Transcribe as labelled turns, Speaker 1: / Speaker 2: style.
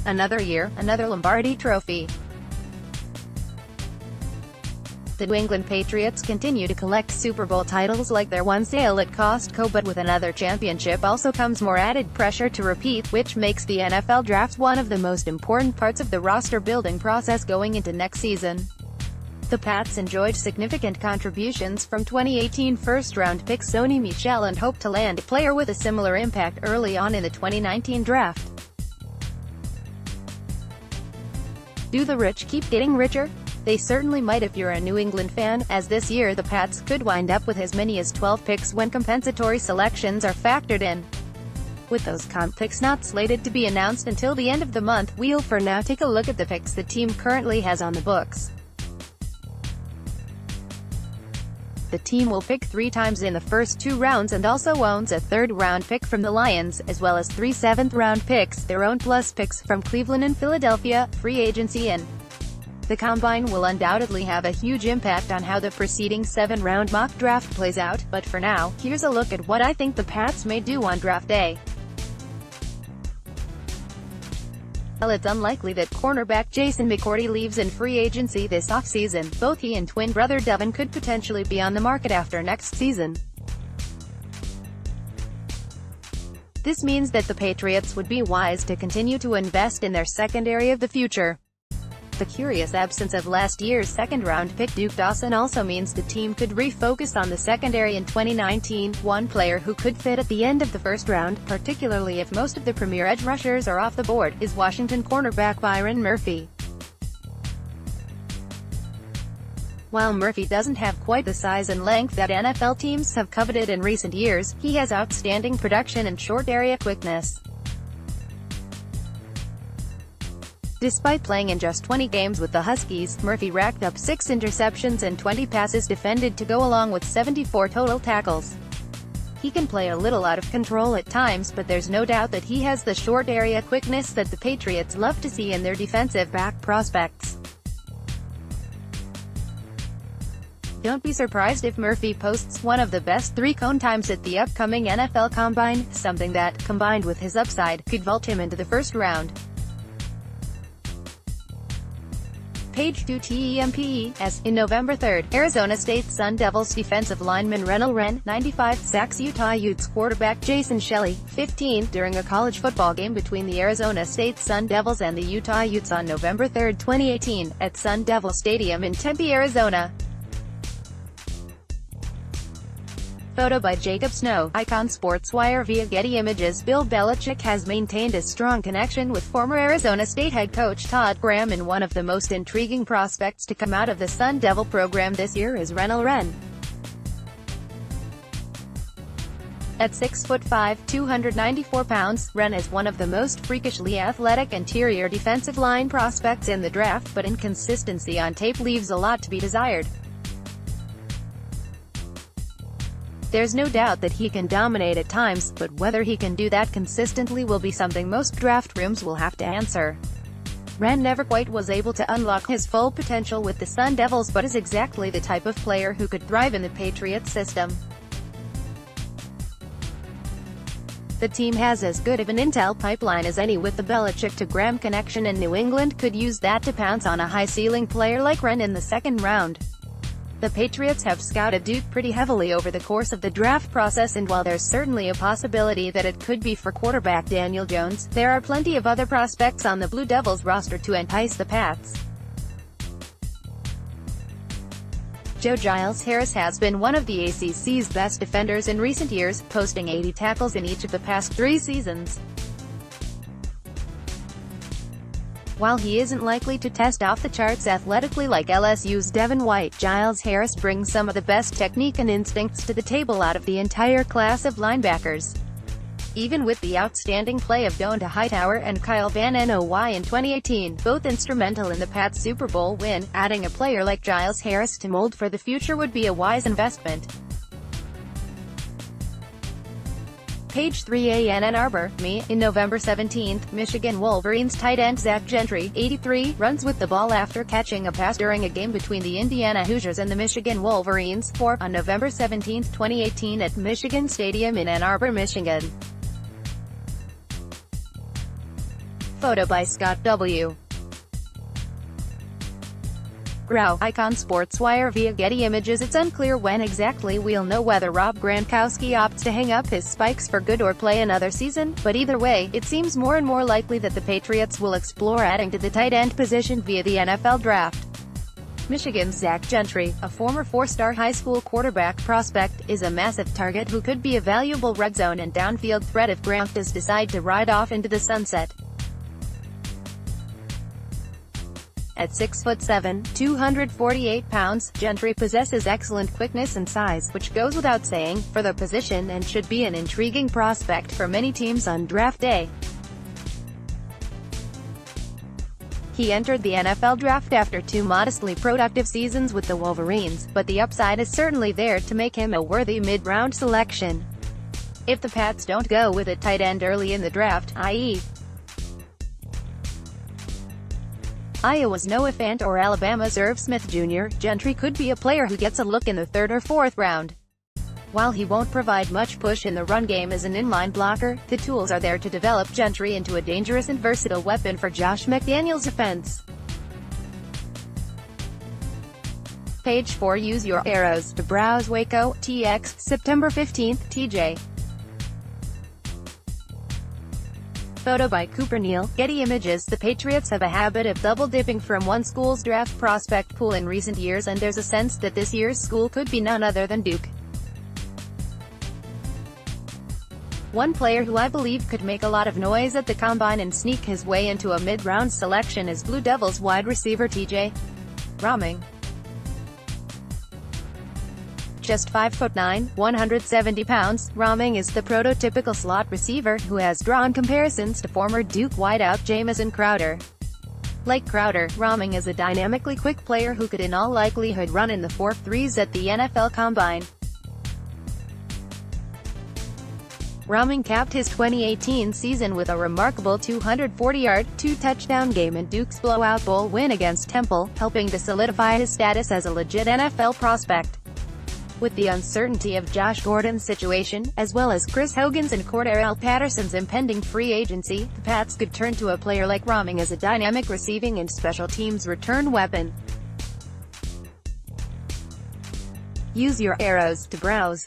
Speaker 1: Another year, another Lombardi trophy. The New England Patriots continue to collect Super Bowl titles like their one sale at Costco, but with another championship also comes more added pressure to repeat, which makes the NFL Draft one of the most important parts of the roster-building process going into next season. The Pats enjoyed significant contributions from 2018 first-round pick Sony Michel and hope to land a player with a similar impact early on in the 2019 draft. Do the rich keep getting richer? They certainly might if you're a New England fan, as this year the Pats could wind up with as many as 12 picks when compensatory selections are factored in. With those comp picks not slated to be announced until the end of the month, we'll for now take a look at the picks the team currently has on the books. The team will pick 3 times in the first 2 rounds and also owns a 3rd-round pick from the Lions, as well as 3 7th-round picks, their own plus picks from Cleveland and Philadelphia, free agency and the Combine will undoubtedly have a huge impact on how the preceding 7-round mock draft plays out, but for now, here's a look at what I think the Pats may do on draft day. While it's unlikely that cornerback Jason McCourty leaves in free agency this offseason, both he and twin brother Devin could potentially be on the market after next season. This means that the Patriots would be wise to continue to invest in their secondary of the future. The curious absence of last year's 2nd-round pick Duke Dawson also means the team could refocus on the secondary in 2019. One player who could fit at the end of the first round, particularly if most of the premier edge rushers are off the board, is Washington cornerback Byron Murphy. While Murphy doesn't have quite the size and length that NFL teams have coveted in recent years, he has outstanding production and short area quickness. Despite playing in just 20 games with the Huskies, Murphy racked up 6 interceptions and 20 passes defended to go along with 74 total tackles. He can play a little out of control at times, but there's no doubt that he has the short area quickness that the Patriots love to see in their defensive back prospects. Don't be surprised if Murphy posts one of the best 3-cone times at the upcoming NFL Combine, something that, combined with his upside, could vault him into the first round. Page 2 TEMPES. In November 3rd, Arizona State Sun Devils defensive lineman Renell Wren, 95, sacks Utah Utes quarterback Jason Shelley, 15, during a college football game between the Arizona State Sun Devils and the Utah Utes on November 3, 2018, at Sun Devil Stadium in Tempe, Arizona. Photo by Jacob Snow, Icon SportsWire via Getty Images. Bill Belichick has maintained a strong connection with former Arizona State head coach Todd Graham, and one of the most intriguing prospects to come out of the Sun Devil program this year is Renell Wren. At 6'5", 294 pounds, Wren is one of the most freakishly athletic interior defensive line prospects in the draft, but inconsistency on tape leaves a lot to be desired. There's no doubt that he can dominate at times, but whether he can do that consistently will be something most draft rooms will have to answer. Wren never quite was able to unlock his full potential with the Sun Devils, but is exactly the type of player who could thrive in the Patriots system. The team has as good of an intel pipeline as any with the Belichick to Graham connection, and New England could use that to pounce on a high-ceiling player like Wren in the 2nd round. The Patriots have scouted Duke pretty heavily over the course of the draft process, and while there's certainly a possibility that it could be for quarterback Daniel Jones, there are plenty of other prospects on the Blue Devils roster to entice the Pats. Joe Giles Harris has been one of the ACC's best defenders in recent years, posting 80 tackles in each of the past 3 seasons. While he isn't likely to test off the charts athletically like LSU's Devin White, Giles Harris brings some of the best technique and instincts to the table out of the entire class of linebackers. Even with the outstanding play of Donta Hightower and Kyle Van Noy in 2018, both instrumental in the Pats' Super Bowl win, adding a player like Giles Harris to mold for the future would be a wise investment. Page 3 Ann Arbor, Me. In November 17, Michigan Wolverines tight end Zach Gentry, 83, runs with the ball after catching a pass during a game between the Indiana Hoosiers and the Michigan Wolverines, 4, on November 17, 2018 at Michigan Stadium in Ann Arbor, Michigan. Photo by Scott W. Grau, Icon Sportswire via Getty Images. It's unclear when exactly we'll know whether Rob Gronkowski opts to hang up his spikes for good or play another season, but either way, it seems more and more likely that the Patriots will explore adding to the tight end position via the NFL draft. Michigan's Zach Gentry, a former four-star high school quarterback prospect, is a massive target who could be a valuable red zone and downfield threat if Gronk does decide to ride off into the sunset. At 6'7", 248 pounds, Gentry possesses excellent quickness and size, which goes without saying, for the position and should be an intriguing prospect for many teams on draft day. He entered the NFL draft after 2 modestly productive seasons with the Wolverines, but the upside is certainly there to make him a worthy mid-round selection. If the Pats don't go with a tight end early in the draft, i.e. Iowa's Noah Fant or Alabama's Irv Smith Jr., Gentry could be a player who gets a look in the 3rd or 4th round. While he won't provide much push in the run game as an inline blocker, the tools are there to develop Gentry into a dangerous and versatile weapon for Josh McDaniels' offense. Page 4. Use your arrows to browse Waco, TX, September 15, TJ. Photo by Cooper Neal, Getty Images. The Patriots have a habit of double-dipping from one school's draft prospect pool in recent years, and there's a sense that this year's school could be none other than Duke. One player who I believe could make a lot of noise at the Combine and sneak his way into a mid-round selection is Blue Devils wide receiver TJ Romming. Just 5'9", 170 pounds, Romming is the prototypical slot receiver, who has drawn comparisons to former Duke wideout Jamison Crowder. Like Crowder, Romming is a dynamically quick player who could in all likelihood run in the 4.3s at the NFL Combine. Romming capped his 2018 season with a remarkable 240-yard, 2-touchdown game in Duke's blowout bowl win against Temple, helping to solidify his status as a legit NFL prospect. With the uncertainty of Josh Gordon's situation, as well as Chris Hogan's and Cordarrelle Patterson's impending free agency, the Pats could turn to a player like Romming as a dynamic receiving and special teams return weapon. Use your arrows to browse